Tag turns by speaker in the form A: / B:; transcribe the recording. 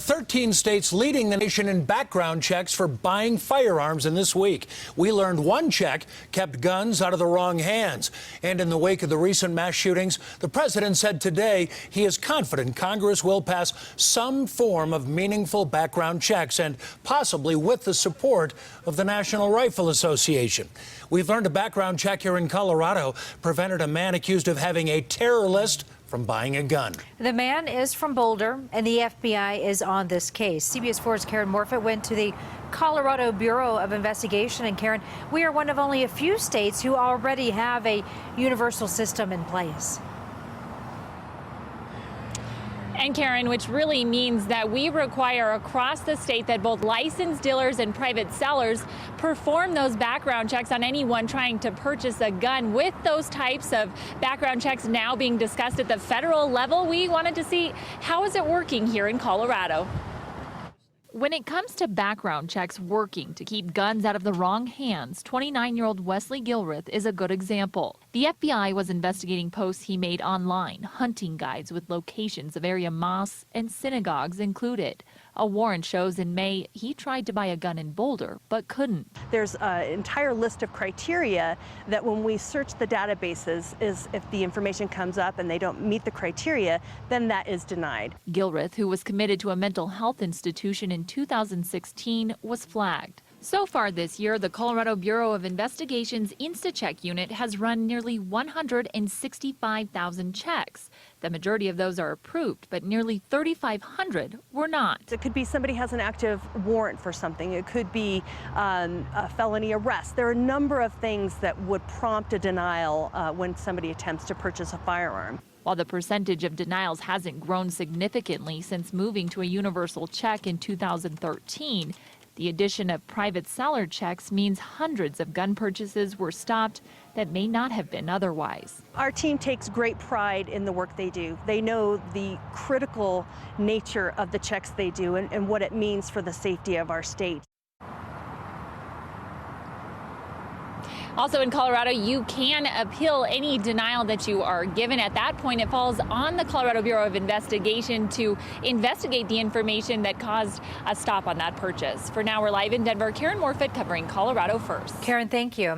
A: 13 states leading the nation in background checks for buying firearms in this week. We learned one check kept guns out of the wrong hands. And in the wake of the recent mass shootings, the president said today he is confident Congress will pass some form of meaningful background checks, and possibly with the support of the National Rifle Association. We've learned a background check here in Colorado prevented a man accused of having a terror list from buying a gun.
B: The man is from Boulder, and the FBI is on this case. CBS 4's Karen Morfitt went to the Colorado Bureau of Investigation. And Karen, we are one of only a few states who already have a universal system in place.
C: And Karen, which really means that we require across the state that both licensed dealers and private sellers perform those background checks on anyone trying to purchase a gun. With those types of background checks now being discussed at the federal level, we wanted to see how is it working here in Colorado. When it comes to background checks working to keep guns out of the wrong hands, 29-year-old Wesley Gilreath is a good example. The FBI was investigating posts he made online, hunting guides with locations of area mosques and synagogues included. A warrant shows in May he tried to buy a gun in Boulder, but couldn't.
D: There's an entire list of criteria that when we search the databases, is if the information comes up and they don't meet the criteria, then that is denied.
C: Gilreath, who was committed to a mental health institution in 2016, was flagged. So far this year, the Colorado Bureau of Investigation's InstaCheck unit has run nearly 165,000 checks. The majority of those are approved, but nearly 3,500 were not.
D: It could be somebody has an active warrant for something. It could be a felony arrest. There are a number of things that would prompt a denial when somebody attempts to purchase a firearm.
C: While the percentage of denials hasn't grown significantly since moving to a universal check in 2013, the addition of private seller checks means hundreds of gun purchases were stopped that may not have been otherwise.
D: Our team takes great pride in the work they do. They know the critical nature of the checks they do and what it means for the safety of our state.
C: Also in Colorado, you can appeal any denial that you are given. At that point, it falls on the Colorado Bureau of Investigation to investigate the information that caused a stop on that purchase. For now, we're live in Denver. Karen Morfitt covering Colorado First.
B: Karen, thank you.